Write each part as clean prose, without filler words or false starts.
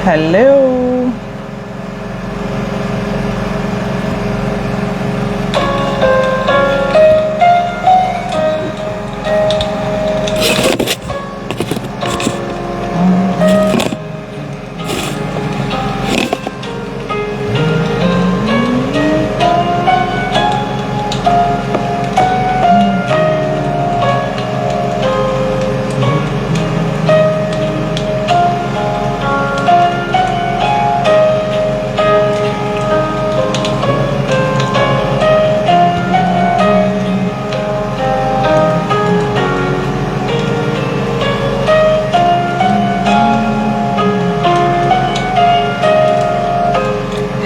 Hello.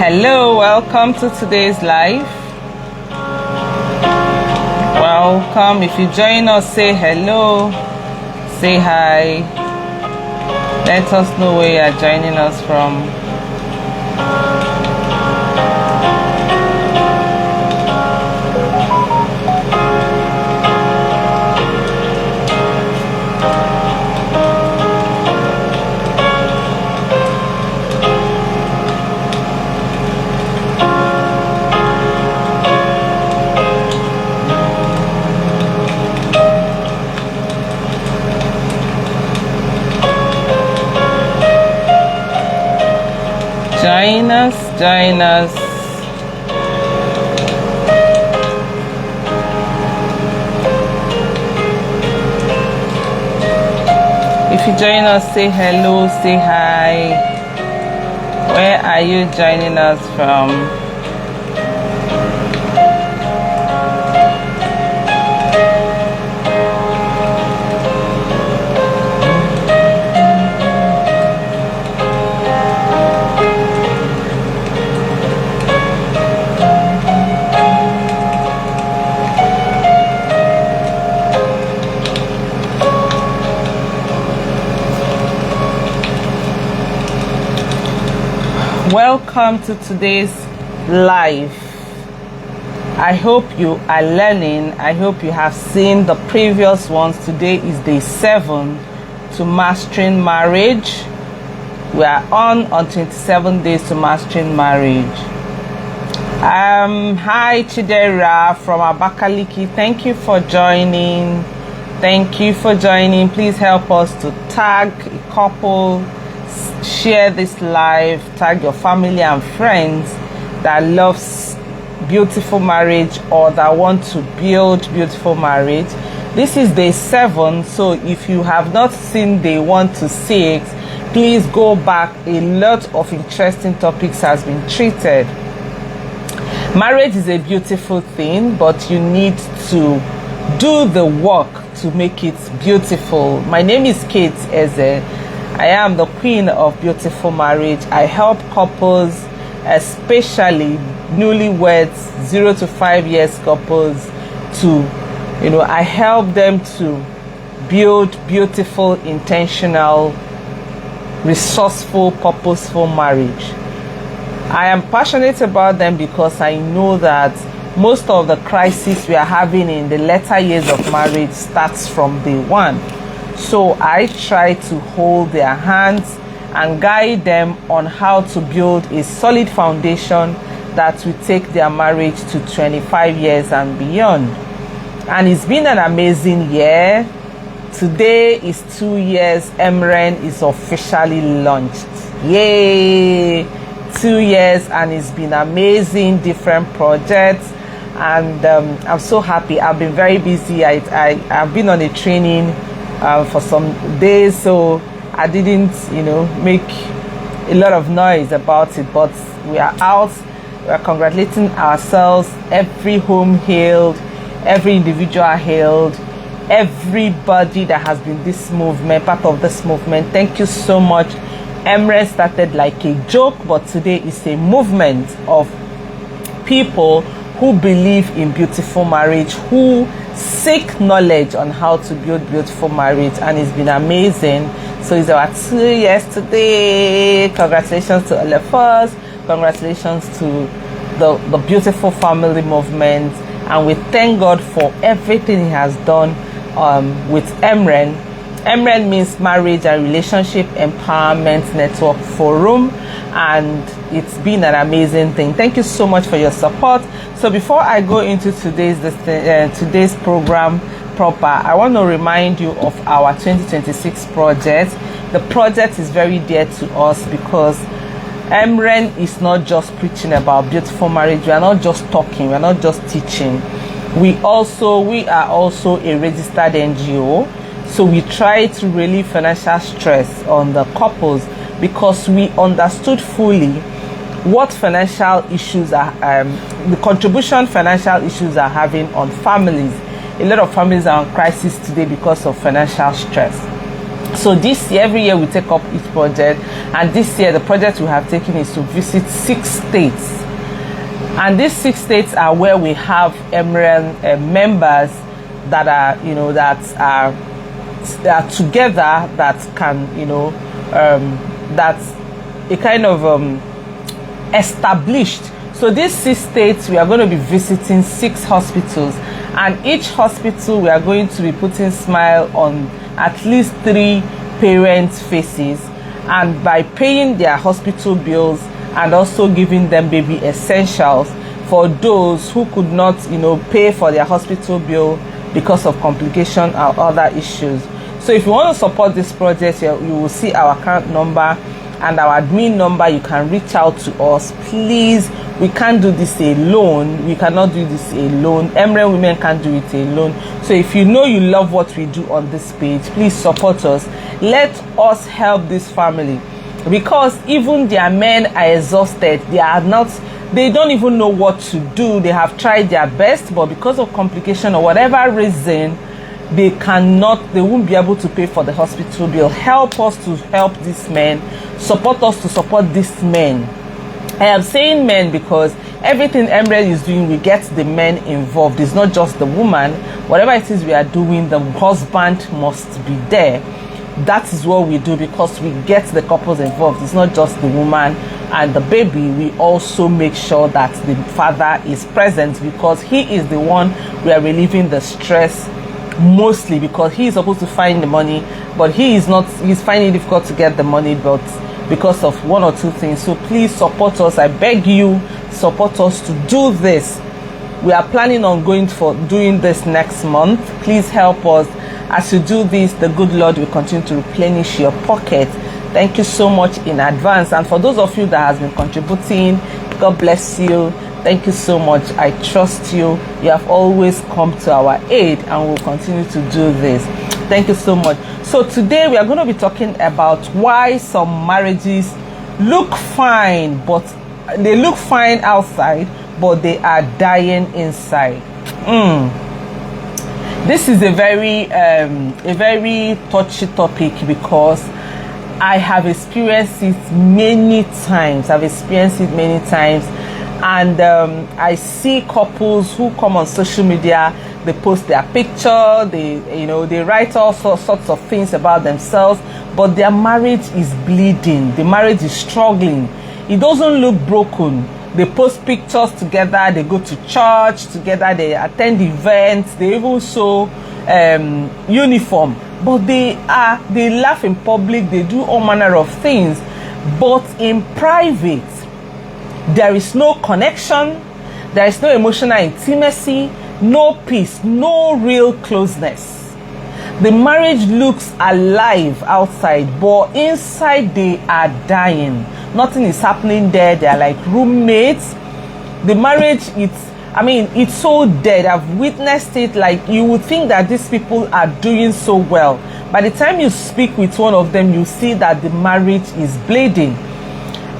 Hello, welcome to today's live. Welcome. If you join us, say hello, say hi. Let us know where you are joining us from. Join us, join us. If you join us, say hello, say hi. Where are you joining us from? Welcome to today's live. I hope you are learning. I hope you have seen the previous ones. Today is day 7 to mastering marriage. We are on 27 days to mastering marriage. Hi Chidera from Abakaliki. Thank you for joining. Thank you for joining. Please help us to tag a couple. Share this live, tag your family and friends that loves beautiful marriage or that want to build beautiful marriage. This is day 7, so if you have not seen day 1 to 6, please go back. A lot of interesting topics has been treated. Marriage is a beautiful thing, but you need to do the work to make it beautiful. My name is Kate Eze. I am the queen of beautiful marriage. I help couples, especially newlyweds, 0 to 5 years couples, to, I help them to build beautiful, intentional, resourceful, purposeful marriage. I am passionate about them because I know that most of the crises we are having in the latter years of marriage starts from day 1. So I try to hold their hands and guide them on how to build a solid foundation that will take their marriage to 25 years and beyond. And it's been an amazing year. Today is 2 years. Emren is officially launched. Yay! 2 years, and it's been amazing, different projects. And I'm so happy. I've been very busy. I've been on a training for some days, so I didn't make a lot of noise about it, but we are out. We are congratulating ourselves. Every home healed, every individual healed, everybody that has been this movement, part of this movement. Thank you so much. Emre started like a joke, but today is a movement of people who believe in beautiful marriage, who seek knowledge on how to build beautiful marriage, and it's been amazing. So it's our 2 years today. Congratulations to all of us. Congratulations to the beautiful family movement, and we thank God for everything He has done with Emren. MREN means Marriage and Relationship Empowerment Network Forum, and it's been an amazing thing. Thank you so much for your support. So before I go into today's program proper, I want to remind you of our 2026 project. The project is very dear to us because MREN is not just preaching about beautiful marriage. We are not just talking, we are not just teaching. We are also a registered NGO. So we try to relieve financial stress on the couples because we understood fully what financial issues are, the contribution financial issues are having on families. A lot of families are on crisis today because of financial stress. So this year, every year we take up each project, and this year the project we have taken is to visit 6 states. And these 6 states are where we have MREN members that are, that are together, that can, that's a kind of established. So these 6 states, we are going to be visiting 6 hospitals, and each hospital we are going to be putting smile on at least 3 parents' faces, and by paying their hospital bills and also giving them baby essentials for those who could not, pay for their hospital bill because of complication or other issues. So if you want to support this project, you will see our account number and our admin number. You can reach out to us. Please, we can't do this alone. We cannot do this alone. MREN women can't do it alone. So if you know you love what we do on this page, please support us. Let us help this family, because even their men are exhausted. They don't even know what to do. They have tried their best, but because of complication or whatever reason, they won't be able to pay for the hospital bill. Help us to help these men. Support us to support these men. I am saying men because everything MREN is doing, we get the men involved. It's not just the woman. Whatever it is we are doing, the husband must be there. That is what we do, because we get the couples involved. It's not just the woman and the baby. We also make sure that the father is present, because he is the one we are relieving the stress mostly, because he is supposed to find the money, but he's finding it difficult to get the money, but because of 1 or 2 things. So please support us. I beg you, support us to do this. We are planning on doing this next month. Please help us. As you do this, the good Lord will continue to replenish your pocket. Thank you so much in advance. And for those of you that has been contributing, God bless you. Thank you so much. I trust you. You have always come to our aid, and we'll continue to do this. Thank you so much. So today we are going to be talking about why some marriages look fine, but they look fine outside, but they are dying inside. This is a very touchy topic, because I have experienced it many times. And I see couples who come on social media. They post their picture. They write all sorts of things about themselves, but their marriage is bleeding. The marriage is struggling. It doesn't look broken. They post pictures together. They go to church together. They attend events. They even sew uniform. But they laugh in public. They do all manner of things. But in private, there is no connection. There is no emotional intimacy. No peace. No real closeness. The marriage looks alive outside, but inside they are dying. Nothing is happening there. They are like roommates. The marriage, it's so dead. I've witnessed it. Like, you would think that these people are doing so well. By the time you speak with one of them, you see that the marriage is bleeding.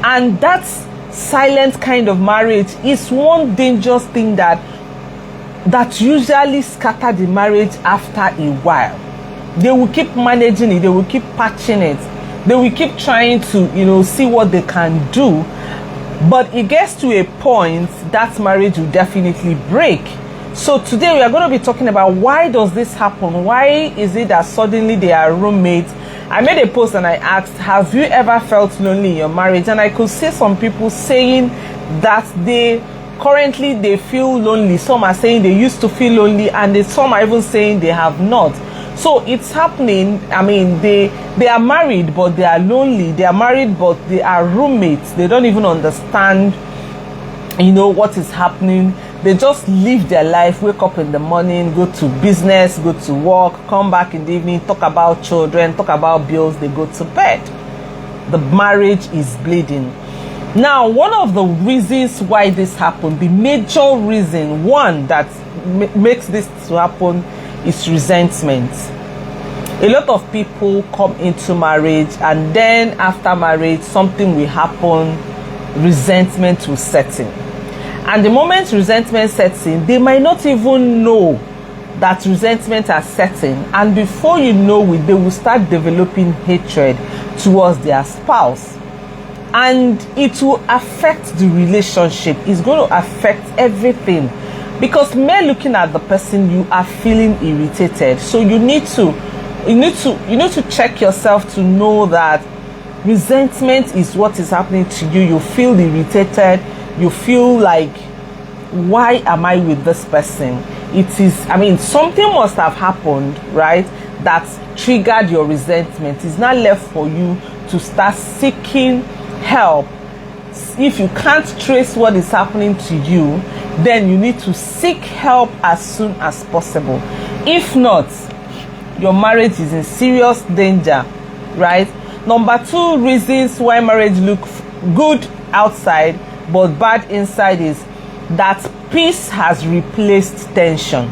And that silent kind of marriage is one dangerous thing that usually scatter the marriage after a while. They will keep managing it. They will keep patching it. They will keep trying to, see what they can do. But it gets to a point that marriage will definitely break. So today we are going to be talking about, why does this happen? Why is it that suddenly they are roommates? I made a post and I asked, have you ever felt lonely in your marriage? And I could see some people saying that currently they feel lonely. Some are saying they used to feel lonely, and some are even saying they have not. So it's happening. I mean, they are married, but they are lonely. They are married, but they are roommates. They don't even understand, what is happening. They just live their life, wake up in the morning, go to business, go to work, come back in the evening, talk about children, talk about bills, they go to bed. The marriage is bleeding. Now, one of the reasons why this happened, the major reason, one that makes this to happen, is resentment. A lot of people come into marriage, and then after marriage, something will happen, resentment will set in. And the moment resentment sets in, they might not even know that resentment has set in. And before you know it, they will start developing hatred towards their spouse. And it will affect the relationship. It's going to affect everything. Because mere looking at the person, you are feeling irritated. So you need to check yourself to know that resentment is what is happening to you. You feel irritated. You feel like, why am I with this person? Something must have happened, right, that triggered your resentment. It's not left for you to start seeking help. If you can't trace what is happening to you, then you need to seek help as soon as possible. If not, your marriage is in serious danger, right? Number 2 reasons why marriage looks good outside but bad inside is that peace has replaced tension.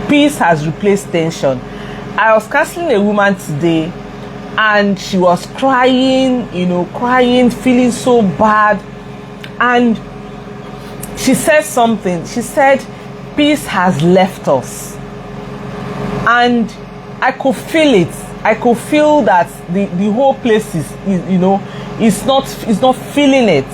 Peace has replaced tension. I was counseling a woman today, and she was crying, feeling so bad. And she said something. She said, peace has left us. And I could feel it. I could feel that the whole place is not feeling it.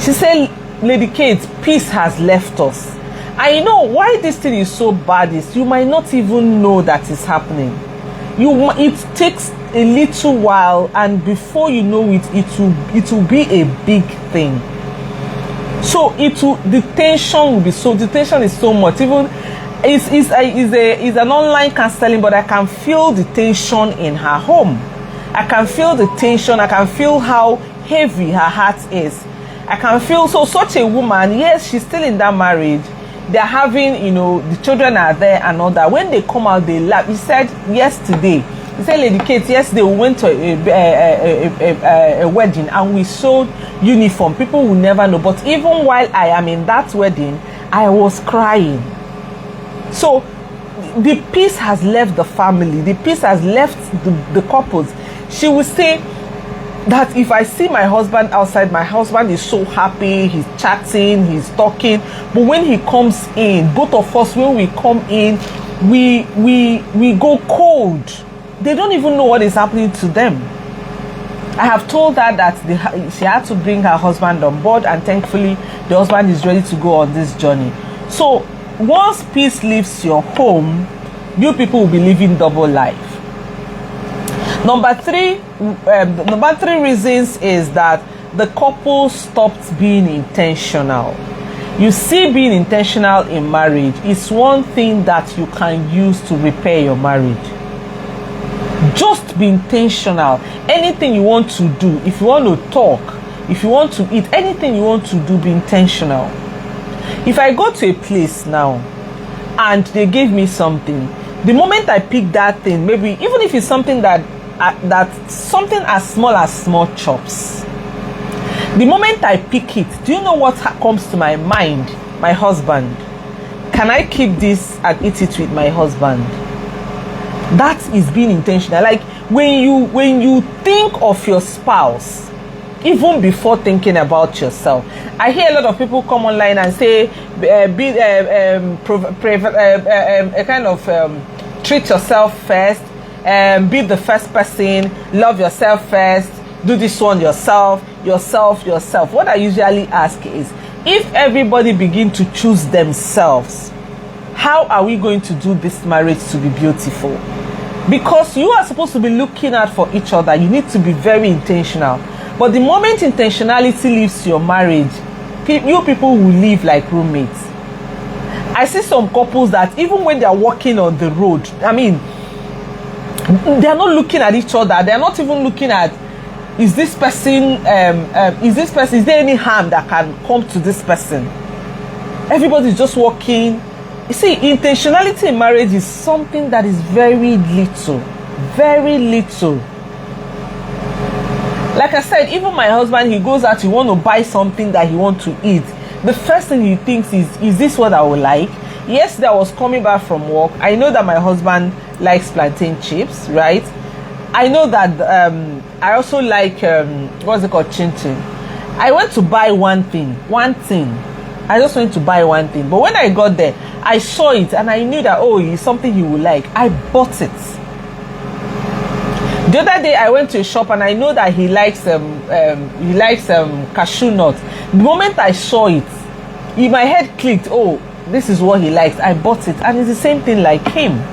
She said, Lady Kate, peace has left us. I know why this thing is so bad is you might not even know that it's happening. It takes a little while, and before you know it, it will be a big thing. So the tension is so much. Even is an online counseling, but I can feel the tension in her home. I can feel the tension. I can feel how heavy her heart is. I can feel such a woman. Yes, she's still in that marriage. They're having, the children are there and all that. When they come out, they laugh. He said yesterday, Lady Kate, yesterday we went to a wedding and we sold uniform. People will never know. But even while I am in that wedding, I was crying. So the peace has left the family. The peace has left the couples. She will say that if I see my husband outside, my husband is so happy, he's chatting, he's talking. But when he comes in, both of us, when we come in, we go cold. They don't even know what is happening to them. I have told her that she had to bring her husband on board, and thankfully the husband is ready to go on this journey. So once peace leaves your home, you people will be living double life. Number three reasons is that the couple stopped being intentional. You see, being intentional in marriage is one thing that you can use to repair your marriage. Just be intentional. Anything you want to do, if you want to talk, if you want to eat, anything you want to do, be intentional. If I go to a place now and they give me something, the moment I pick that thing, maybe even if it's something something as small chops, the moment I pick it, do you know what comes to my mind? My husband. Can I keep this and eat it with my husband? That is being intentional. Like when you think of your spouse, even before thinking about yourself. I hear a lot of people come online and say, treat yourself first, be the first person, love yourself first, do this one yourself. What I usually ask is, if everybody begin to choose themselves, how are we going to do this marriage to be beautiful? Because you are supposed to be looking out for each other. You need to be very intentional. But the moment intentionality leaves your marriage, you people will live like roommates. I see some couples that even when they are walking on the road, I mean, they are not looking at each other. They are not even looking at, is this person, is there any harm that can come to this person? Everybody's just walking. You see, intentionality in marriage is something that is very little. Very little. Like I said, even my husband, he goes out, he want to buy something that he want to eat. The first thing he thinks is this what I would like? Yesterday I was coming back from work. I know that my husband likes plantain chips, right? I know that I also like, what's it called, chin chin. I went to buy one thing. I just went to buy one thing. But when I got there, I saw it and I knew that, oh, it's something he would like. I bought it. The other day I went to a shop and I know that he likes cashew nuts. The moment I saw it, in my head clicked, oh, this is what he likes. I bought it. And it's the same thing like him.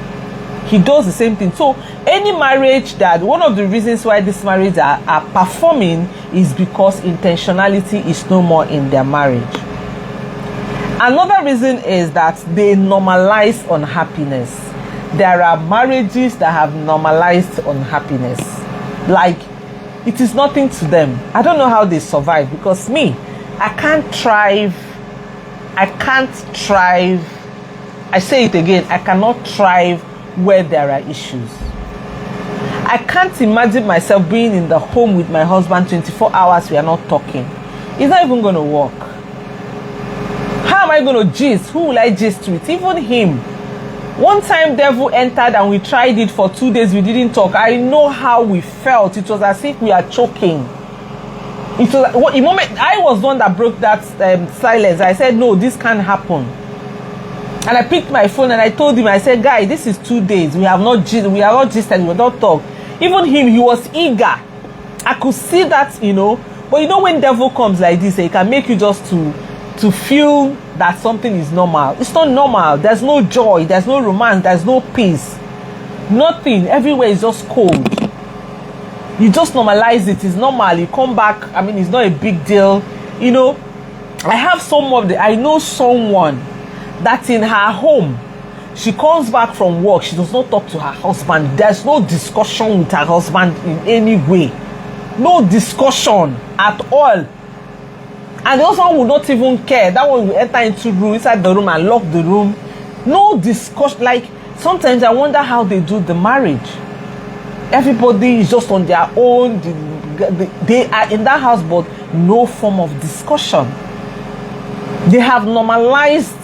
He does the same thing. So any marriage that, one of the reasons why this marriage are performing is because intentionality is no more in their marriage. Another reason is that they normalize unhappiness. There are marriages that have normalized unhappiness. Like, it is nothing to them. I don't know how they survive, because me, I can't thrive. I say it again, I cannot thrive where there are issues. I can't imagine myself being in the home with my husband 24 hours, we are not talking. It's not even going to work. How am I going to gist? Who will I gist with? Even him. One time devil entered and we tried it for 2 days, we didn't talk. I know how we felt. It was as if we are choking. It was the moment I was the one that broke that silence. I said, no, this can't happen. And I picked my phone and I told him, I said, guy, this is 2 days. We have not gisted, we have not talked. Even him, he was eager. I could see that, But when devil comes like this, he can make you just to feel that something is normal. It's not normal. There's no joy. There's no romance. There's no peace. Nothing. Everywhere is just cold. You just normalize it. It's normal. You come back. I mean, it's not a big deal. I know someone that in her home, she comes back from work. She does not talk to her husband. There's no discussion with her husband in any way. No discussion at all. And the husband will not even care. That one will enter inside the room and lock the room. No discussion. Like, sometimes I wonder how they do the marriage. Everybody is just on their own. They are in that house, but no form of discussion. They have normalized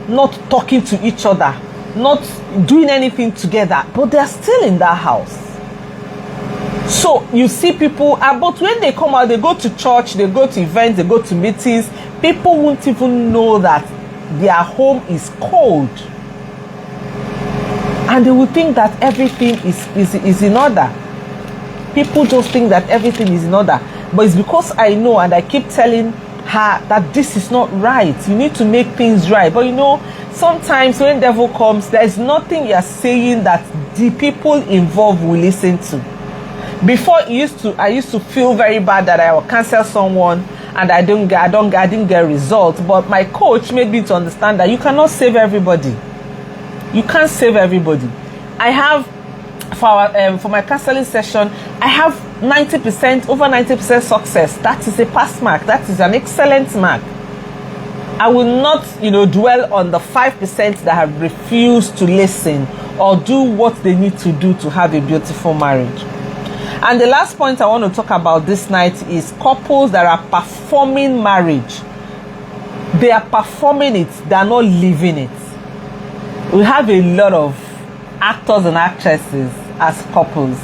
not talking to each other, not doing anything together, but they are still in that house. So you see people, but when they come out, they go to church, they go to events, they go to meetings, people won't even know that their home is cold. And they will think that everything is in order. People just think that everything is in order. But it's because I know, and I keep telling her that this is not right. You need to make things right. But sometimes when devil comes, there's nothing you're saying that the people involved will listen to. Before I used to feel very bad that I will cancel someone and I didn't get results. But my coach made me to understand that you cannot save everybody. You can't save everybody. I have for my counseling session, I have over 90% success. That is a pass mark. That is an excellent mark. I will not, dwell on the 5% that have refused to listen or do what they need to do to have a beautiful marriage. And the last point I want to talk about this night is couples that are performing marriage. They are performing it, they are not living it. We have a lot of actors and actresses as couples.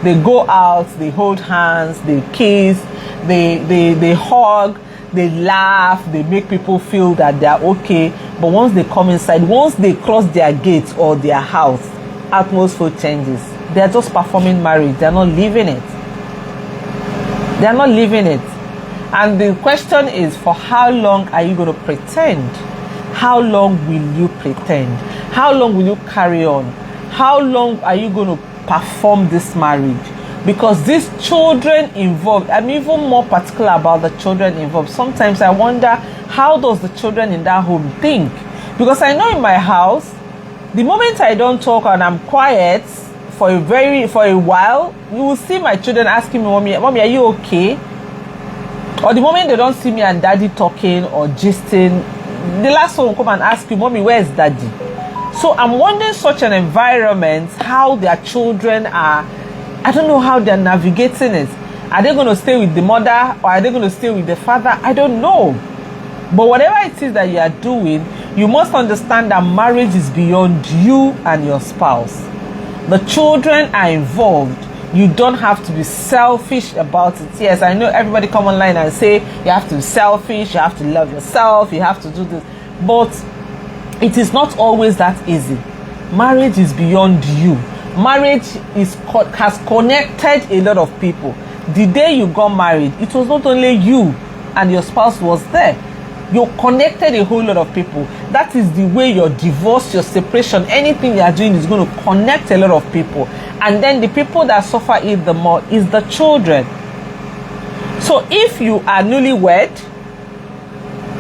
They go out, they hold hands, they kiss, they hug, they laugh, they make people feel that they are okay. But once they come inside, once they cross their gate or their house, atmosphere changes. They are just performing marriage. They are not living it. They are not living it. And the question is, for how long are you going to pretend? How long will you pretend? How long will you carry on? How long are you going to perform this marriage? Because these children involved, I'm even more particular about the children involved. Sometimes I wonder, how does the children in that home think? Because I know in my house, the moment I don't talk and I'm quiet for a while, you will see my children asking me, mommy, are you okay? Or the moment they don't see me and daddy talking or gisting, the last one will come and ask you, mommy, where is daddy? So I'm wondering such an environment, how their children are, I don't know how they're navigating it. Are they going to stay with the mother or are they going to stay with the father? I don't know. But whatever it is that you are doing, you must understand that marriage is beyond you and your spouse. The children are involved. You don't have to be selfish about it. Yes, I know everybody come online and say you have to be selfish, you have to love yourself, you have to do this. But it is not always that easy. Marriage is beyond you. Marriage has connected a lot of people. The day you got married, it was not only you and your spouse was there. You connected a whole lot of people. That is the way your divorce, your separation, anything you are doing is going to connect a lot of people. And then the people that suffer it the more is the children. So if you are newlywed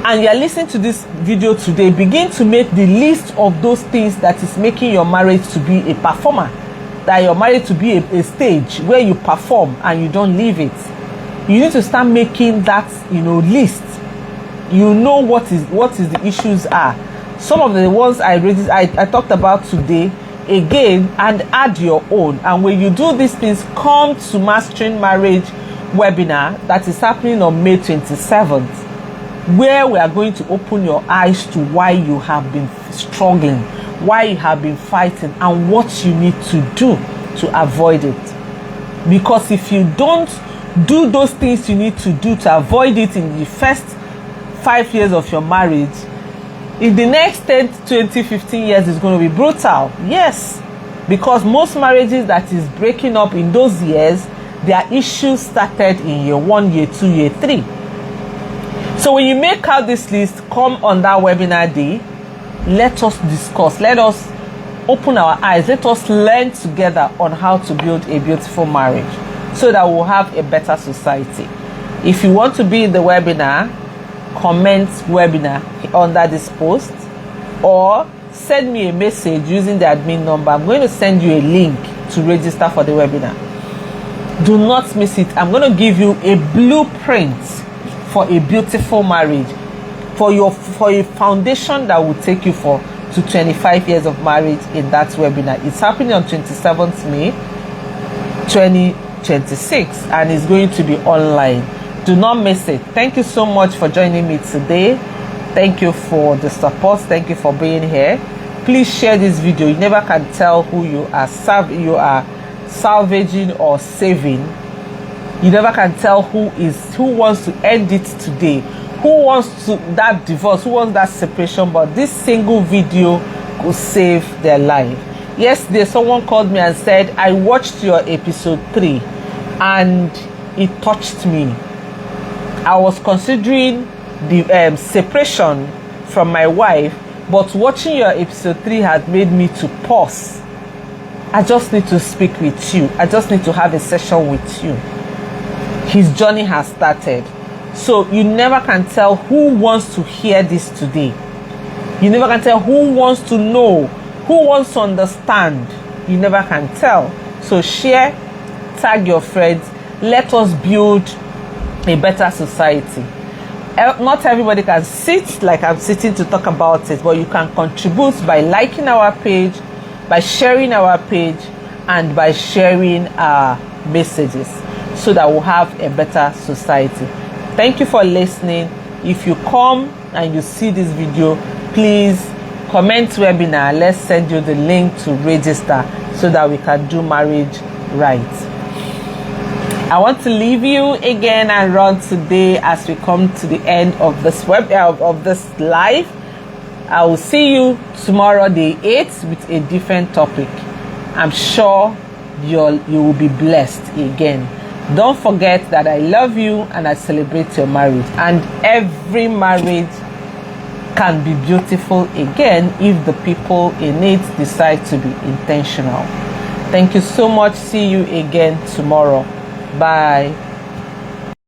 and you are listening to this video today, begin to make the list of those things that is making your marriage to be a performer. That your marriage to be a stage where you perform and you don't leave it. You need to start making that, list. You know what is the issues are. Some of the ones I talked about today, again, and add your own. And when you do these things, come to Mastering Marriage webinar that is happening on May 27th, where we are going to open your eyes to why you have been struggling, why you have been fighting, and what you need to do to avoid it. Because if you don't do those things you need to do to avoid it in the first 5 years of your marriage, in the next 10, 20, 15 years is going to be brutal. Yes, because most marriages that is breaking up in those years, their issues started in year 1, year 2, year 3. So when you make out this list, come on that webinar day, let us discuss, let us open our eyes, let us learn together on how to build a beautiful marriage so that we'll have a better society. If you want to be in the webinar, comment webinar under this post or send me a message using the admin number. I'm going to send you a link to register for the webinar. Do not miss it. I'm going to give you a blueprint for a beautiful marriage, for a foundation that will take you to 25 years of marriage in that webinar. It's happening on 27th May 2026 and it's going to be online. Do not miss it. Thank you so much for joining me today. Thank you for the support. Thank you for being here. Please share this video. You never can tell who you are salvaging or saving. You never can tell who wants to end it today, who wants that divorce, who wants that separation, but this single video could save their life. Yesterday someone called me and said, I watched your episode 3 and it touched me. I was considering the separation from my wife, but watching your episode 3 had made me to pause. I just need to speak with you. I just need to have a session with you. His journey has started. So you never can tell who wants to hear this today. You never can tell who wants to know, who wants to understand. You never can tell. So share, tag your friends. Let us build a better society. Not everybody can sit like I'm sitting to talk about it, but you can contribute by liking our page, by sharing our page, and by sharing our messages so that we'll have a better society. Thank you for listening. If you come and you see this video, please comment webinar. Let's send you the link to register so that we can do marriage right. I want to leave you again and run today as we come to the end of this of this live. I will see you tomorrow, the 8th, with a different topic. I'm sure you will be blessed again. Don't forget that I love you and I celebrate your marriage. And every marriage can be beautiful again if the people in it decide to be intentional. Thank you so much. See you again tomorrow. Bye.